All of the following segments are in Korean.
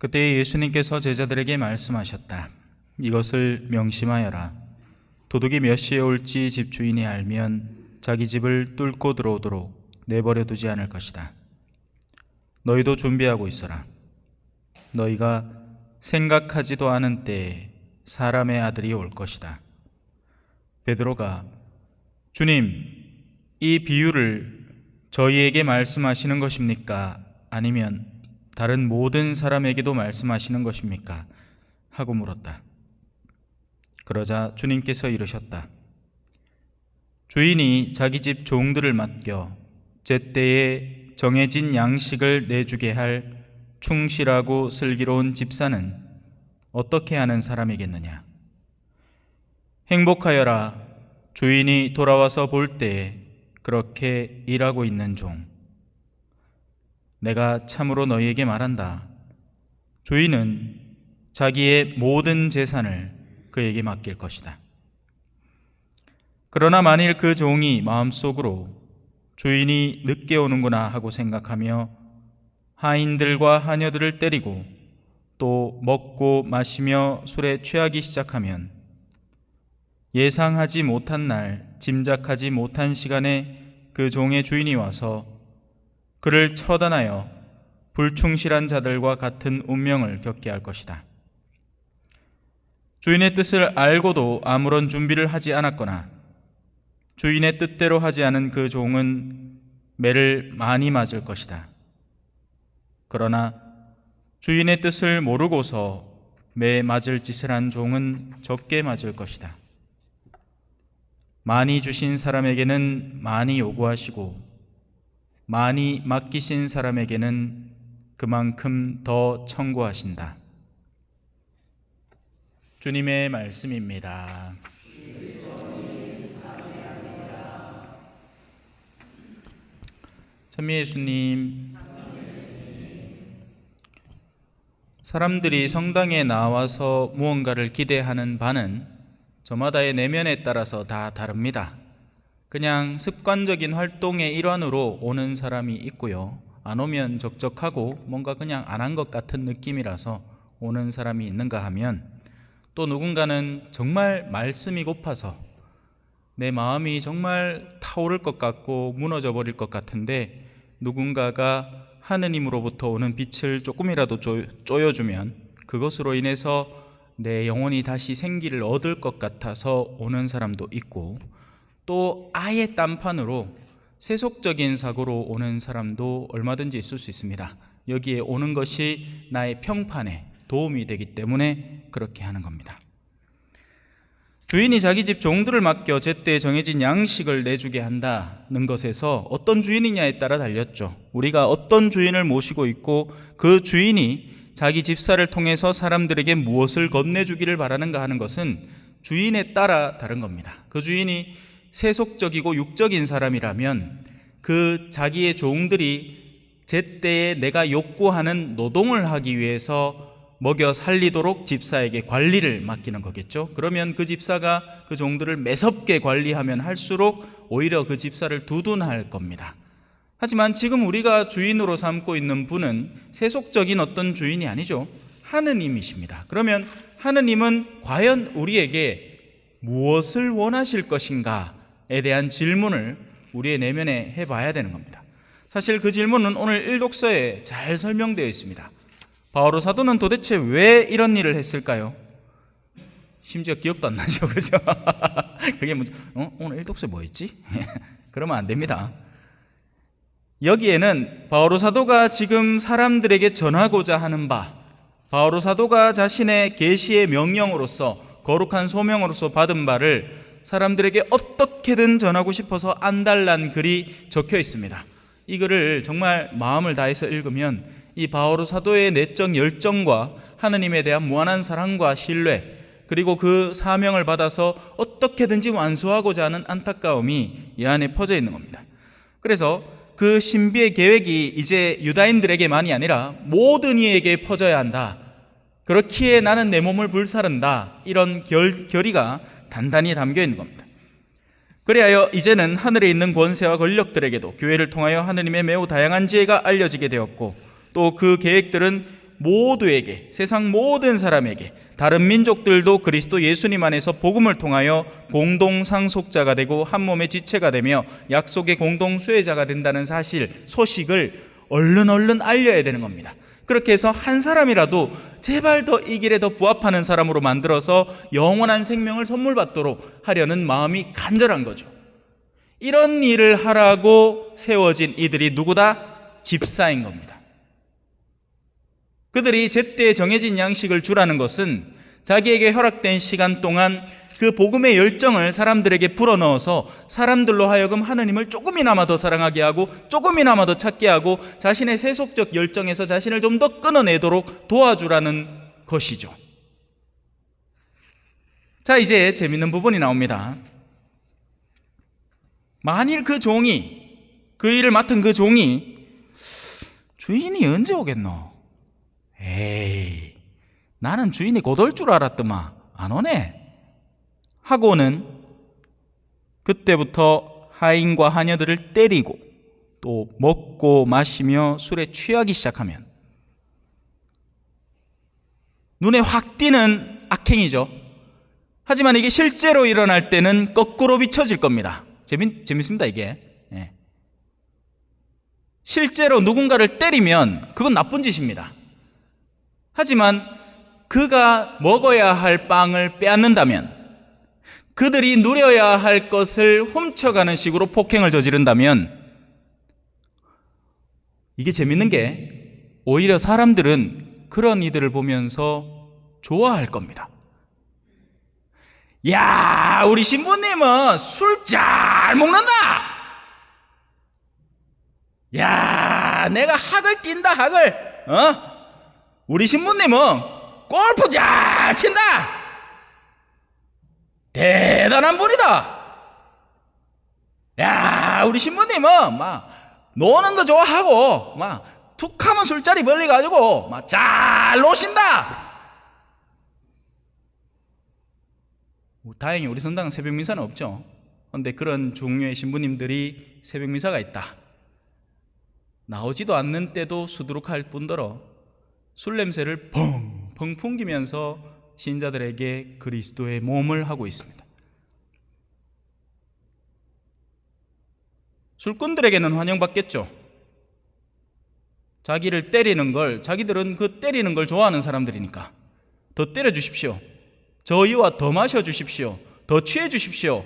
그때 예수님께서 제자들에게 말씀하셨다. 이것을 명심하여라. 도둑이 몇 시에 올지 집주인이 알면 자기 집을 뚫고 들어오도록 내버려 두지 않을 것이다. 너희도 준비하고 있어라. 너희가 생각하지도 않은 때에 사람의 아들이 올 것이다. 베드로가 주님, 이 비유를 저희에게 말씀하시는 것입니까? 아니면 다른 모든 사람에게도 말씀하시는 것입니까? 하고 물었다. 그러자 주님께서 이르셨다. 주인이 자기 집 종들을 맡겨 제때에 정해진 양식을 내주게 할 충실하고 슬기로운 집사는 어떻게 하는 사람이겠느냐? 행복하여라. 주인이 돌아와서 볼 때에 그렇게 일하고 있는 종. 내가 참으로 너희에게 말한다. 주인은 자기의 모든 재산을 그에게 맡길 것이다. 그러나 만일 그 종이 마음속으로 주인이 늦게 오는구나 하고 생각하며 하인들과 하녀들을 때리고 또 먹고 마시며 술에 취하기 시작하면 예상하지 못한 날, 짐작하지 못한 시간에 그 종의 주인이 와서 그를 처단하여 불충실한 자들과 같은 운명을 겪게 할 것이다. 주인의 뜻을 알고도 아무런 준비를 하지 않았거나 주인의 뜻대로 하지 않은 그 종은 매를 많이 맞을 것이다. 그러나 주인의 뜻을 모르고서 매 맞을 짓을 한 종은 적게 맞을 것이다. 많이 주신 사람에게는 많이 요구하시고 많이 맡기신 사람에게는 그만큼 더 청구하신다. 주님의 말씀입니다. 찬미 예수님, 사람들이 성당에 나와서 무언가를 기대하는 바는 저마다의 내면에 따라서 다 다릅니다. 그냥 습관적인 활동의 일환으로 오는 사람이 있고요. 안 오면 적적하고 뭔가 그냥 안 한 것 같은 느낌이라서 오는 사람이 있는가 하면 또 누군가는 정말 말씀이 고파서 내 마음이 정말 타오를 것 같고 무너져 버릴 것 같은데 누군가가 하느님으로부터 오는 빛을 조금이라도 쪼여주면 그것으로 인해서 내 영혼이 다시 생기를 얻을 것 같아서 오는 사람도 있고 또 아예 딴판으로 세속적인 사고로 오는 사람도 얼마든지 있을 수 있습니다. 여기에 오는 것이 나의 평판에 도움이 되기 때문에 그렇게 하는 겁니다. 주인이 자기 집 종들을 맡겨 제때에 정해진 양식을 내주게 한다는 것에서 어떤 주인이냐에 따라 달렸죠. 우리가 어떤 주인을 모시고 있고 그 주인이 자기 집사를 통해서 사람들에게 무엇을 건네주기를 바라는가 하는 것은 주인에 따라 다른 겁니다. 그 주인이 세속적이고 육적인 사람이라면 그 자기의 종들이 제때에 내가 욕구하는 노동을 하기 위해서 먹여 살리도록 집사에게 관리를 맡기는 거겠죠. 그러면 그 집사가 그 종들을 매섭게 관리하면 할수록 오히려 그 집사를 두둔할 겁니다. 하지만 지금 우리가 주인으로 삼고 있는 분은 세속적인 어떤 주인이 아니죠. 하느님이십니다. 그러면 하느님은 과연 우리에게 무엇을 원하실 것인가에 대한 질문을 우리의 내면에 해봐야 되는 겁니다. 사실 그 질문은 오늘 일독서에 잘 설명되어 있습니다. 바오로 사도는 도대체 왜 이런 일을 했을까요? 심지어 기억도 안 나죠, 그렇죠? 그게 문제. 오늘 일독서에 뭐 했지? 그러면 안 됩니다. 여기에는 바오로 사도가 지금 사람들에게 전하고자 하는 바, 바오로 사도가 자신의 계시의 명령으로서 거룩한 소명으로서 받은 바를 사람들에게 어떻게든 전하고 싶어서 안달난 글이 적혀 있습니다. 이 글을 정말 마음을 다해서 읽으면 이 바오로 사도의 내적 열정과 하느님에 대한 무한한 사랑과 신뢰, 그리고 그 사명을 받아서 어떻게든지 완수하고자 하는 안타까움이 이 안에 퍼져 있는 겁니다. 그래서 그 신비의 계획이 이제 유다인들에게만이 아니라 모든 이에게 퍼져야 한다. 그렇기에 나는 내 몸을 불사른다. 이런 결의가 단단히 담겨 있는 겁니다. 그리하여 이제는 하늘에 있는 권세와 권력들에게도 교회를 통하여 하느님의 매우 다양한 지혜가 알려지게 되었고 또 그 계획들은 모두에게, 세상 모든 사람에게, 다른 민족들도 그리스도 예수님 안에서 복음을 통하여 공동 상속자가 되고 한 몸의 지체가 되며 약속의 공동 수혜자가 된다는 사실, 소식을 얼른 알려야 되는 겁니다. 그렇게 해서 한 사람이라도 제발 더 이 길에 더 부합하는 사람으로 만들어서 영원한 생명을 선물 받도록 하려는 마음이 간절한 거죠. 이런 일을 하라고 세워진 이들이 누구다? 집사인 겁니다. 그들이 제때 정해진 양식을 주라는 것은 자기에게 허락된 시간 동안 그 복음의 열정을 사람들에게 불어넣어서 사람들로 하여금 하느님을 조금이나마 더 사랑하게 하고 조금이나마 더 찾게 하고 자신의 세속적 열정에서 자신을 좀 더 끊어내도록 도와주라는 것이죠. 자, 이제 재밌는 부분이 나옵니다. 만일 그 종이, 그 일을 맡은 그 종이 주인이 언제 오겠노? 에이, 나는 주인이 곧 올 줄 알았더만 안 오네 하고는 그때부터 하인과 하녀들을 때리고 또 먹고 마시며 술에 취하기 시작하면 눈에 확 띄는 악행이죠. 하지만 이게 실제로 일어날 때는 거꾸로 비춰질 겁니다. 재밌습니다 이게. 실제로 누군가를 때리면 그건 나쁜 짓입니다. 하지만 그가 먹어야 할 빵을 빼앗는다면, 그들이 누려야 할 것을 훔쳐가는 식으로 폭행을 저지른다면, 이게 재밌는 게 오히려 사람들은 그런 이들을 보면서 좋아할 겁니다. 야, 우리 신부님은 술 잘 먹는다. 야, 내가 학을 띈다, 학을. 우리 신부님은 골프 잘 친다. 대단한 분이다. 야, 우리 신부님은 막 노는 거 좋아하고 막 툭하면 술자리 멀리 가지고 막 잘 노신다. 다행히 우리 성당은 새벽 미사는 없죠. 그런데 그런 종류의 신부님들이 새벽 미사가 있다. 나오지도 않는 때도 수두룩할 뿐더러 술 냄새를 펑펑 풍기면서 신자들에게 그리스도의 몸을 하고 있습니다. 술꾼들에게는 환영받겠죠. 자기를 때리는 걸, 자기들은 그 때리는 걸 좋아하는 사람들이니까 더 때려주십시오. 저희와 더 마셔주십시오. 더 취해주십시오.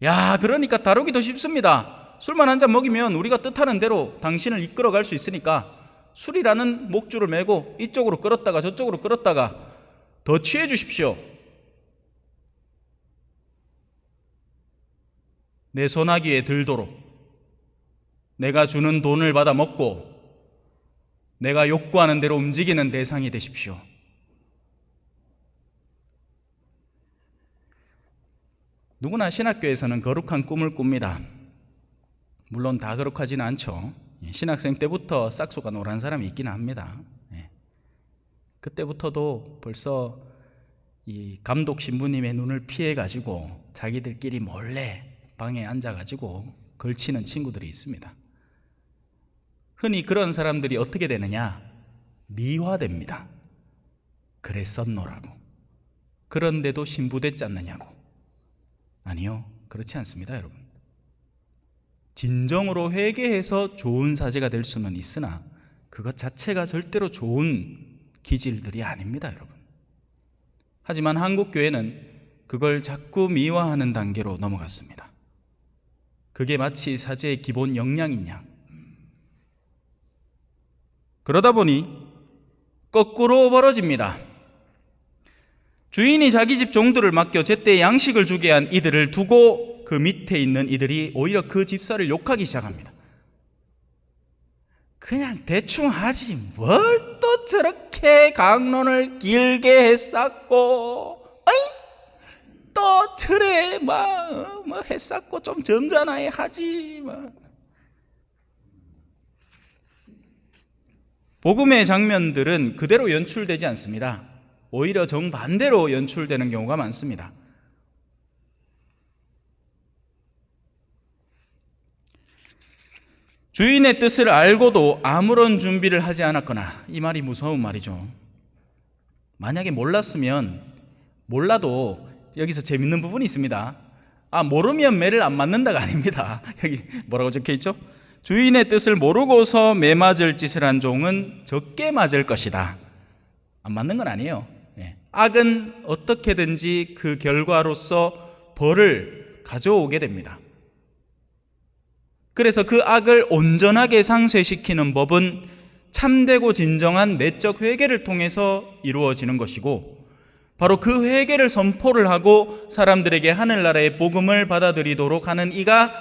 야, 그러니까 다루기 더 쉽습니다. 술만 한 잔 먹이면 우리가 뜻하는 대로 당신을 이끌어갈 수 있으니까 술이라는 목줄을 메고 이쪽으로 끌었다가 저쪽으로 끌었다가 더 취해 주십시오. 내 소나기에 들도록 내가 주는 돈을 받아 먹고 내가 욕구하는 대로 움직이는 대상이 되십시오. 누구나 신학교에서는 거룩한 꿈을 꿉니다. 물론 다 거룩하지는 않죠. 신학생 때부터 싹수가 노란 사람이 있기는 합니다. 그때부터도 벌써 이 감독 신부님의 눈을 피해가지고 자기들끼리 몰래 방에 앉아가지고 걸치는 친구들이 있습니다. 흔히 그런 사람들이 어떻게 되느냐? 미화됩니다. 그랬었노라고. 그런데도 신부됐지 않느냐고. 아니요, 그렇지 않습니다, 여러분. 진정으로 회개해서 좋은 사제가 될 수는 있으나 그것 자체가 절대로 좋은 기질들이 아닙니다, 여러분. 하지만 한국 교회는 그걸 자꾸 미화하는 단계로 넘어갔습니다. 그게 마치 사제의 기본 역량인 양. 그러다 보니 거꾸로 벌어집니다. 주인이 자기 집 종들을 맡겨 제때 양식을 주게 한 이들을 두고 그 밑에 있는 이들이 오히려 그 집사를 욕하기 시작합니다. 그냥 대충 하지 뭘 또 저렇게 강론을 길게 했었고, 또 틀에 뭐 했었고 좀 점잖아야 하지. 복음의 장면들은 그대로 연출되지 않습니다. 오히려 정반대로 연출되는 경우가 많습니다. 주인의 뜻을 알고도 아무런 준비를 하지 않았거나, 이 말이 무서운 말이죠. 만약에 몰랐으면, 몰라도 여기서 재밌는 부분이 있습니다. 모르면 매를 안 맞는다가 아닙니다. 여기 뭐라고 적혀 있죠? 주인의 뜻을 모르고서 매 맞을 짓을 한 종은 적게 맞을 것이다. 안 맞는 건 아니에요. 악은 어떻게든지 그 결과로서 벌을 가져오게 됩니다. 그래서 그 악을 온전하게 상쇄시키는 법은 참되고 진정한 내적 회개를 통해서 이루어지는 것이고, 바로 그 회개를 선포를 하고 사람들에게 하늘나라의 복음을 받아들이도록 하는 이가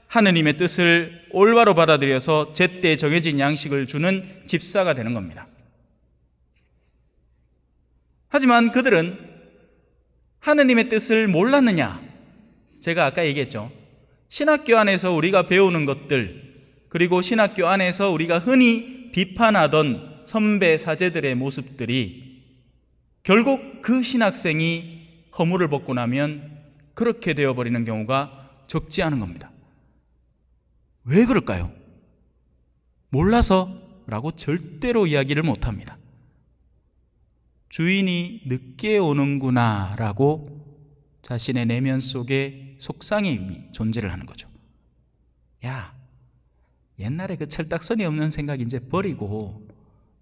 하느님의 뜻을 올바로 받아들여서 제때 정해진 양식을 주는 집사가 되는 겁니다. 하지만 그들은 하느님의 뜻을 몰랐느냐? 제가 아까 얘기했죠. 신학교 안에서 우리가 배우는 것들, 그리고 신학교 안에서 우리가 흔히 비판하던 선배 사제들의 모습들이 결국 그 신학생이 허물을 벗고 나면 그렇게 되어버리는 경우가 적지 않은 겁니다. 왜 그럴까요? 몰라서라고 절대로 이야기를 못합니다. 주인이 늦게 오는구나 라고 자신의 내면 속에 속상임이 존재를 하는 거죠. 야, 옛날에 그 철딱서니 없는 생각 이제 버리고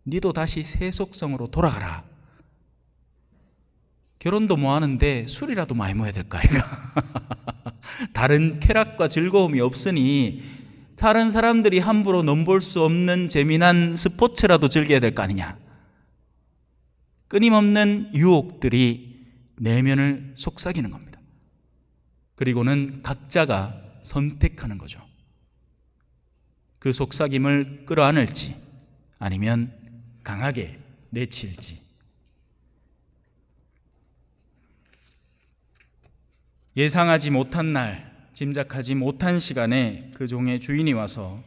니도 다시 새 속성으로 돌아가라. 결혼도 뭐 하는데 술이라도 많이 먹어야 될까? 다른 쾌락과 즐거움이 없으니 다른 사람들이 함부로 넘볼 수 없는 재미난 스포츠라도 즐겨야 될 거 아니냐? 끊임없는 유혹들이 내면을 속삭이는 겁니다. 그리고는 각자가 선택하는 거죠. 그 속삭임을 끌어안을지 아니면 강하게 내칠지. 예상하지 못한 날, 짐작하지 못한 시간에 그 종의 주인이 와서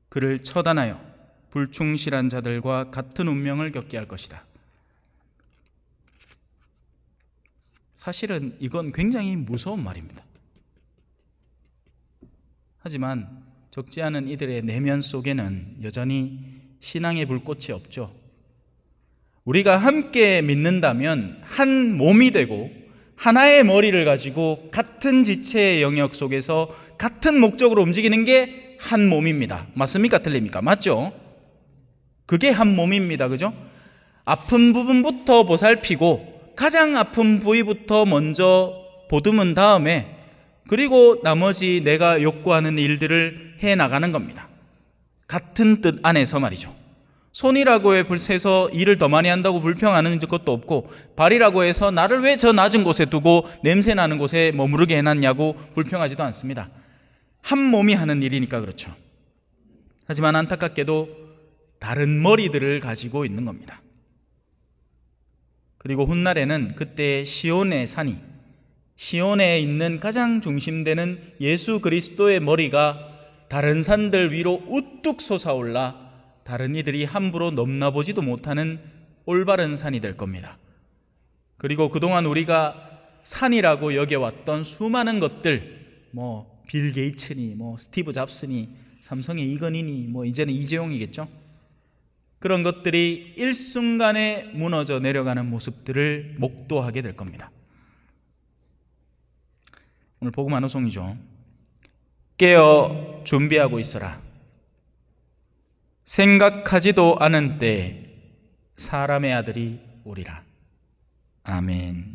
그를 처단하여 불충실한 자들과 같은 운명을 겪게 할 것이다. 사실은 이건 굉장히 무서운 말입니다. 하지만 적지 않은 이들의 내면 속에는 여전히 신앙의 불꽃이 없죠. 우리가 함께 믿는다면 한 몸이 되고 하나의 머리를 가지고 같은 지체의 영역 속에서 같은 목적으로 움직이는 게 한 몸입니다. 맞습니까? 틀립니까? 맞죠? 그게 한 몸입니다. 그죠? 아픈 부분부터 보살피고 가장 아픈 부위부터 먼저 보듬은 다음에 그리고 나머지 내가 욕구하는 일들을 해나가는 겁니다. 같은 뜻 안에서 말이죠. 손이라고 해서 일을 더 많이 한다고 불평하는 것도 없고, 발이라고 해서 나를 왜 저 낮은 곳에 두고 냄새나는 곳에 머무르게 해놨냐고 불평하지도 않습니다. 한 몸이 하는 일이니까 그렇죠. 하지만 안타깝게도 다른 머리들을 가지고 있는 겁니다. 그리고 훗날에는 그때 시온의 산이, 시온에 있는 가장 중심되는 예수 그리스도의 머리가 다른 산들 위로 우뚝 솟아올라 다른 이들이 함부로 넘나보지도 못하는 올바른 산이 될 겁니다. 그리고 그동안 우리가 산이라고 여겨왔던 수많은 것들, 빌 게이츠니, 스티브 잡스니, 삼성의 이건희니, 이제는 이재용이겠죠? 그런 것들이 일순간에 무너져 내려가는 모습들을 목도하게 될 겁니다. 오늘 복음 한 호송이죠. 깨어 준비하고 있어라. 생각하지도 않은 때에 사람의 아들이 오리라. 아멘.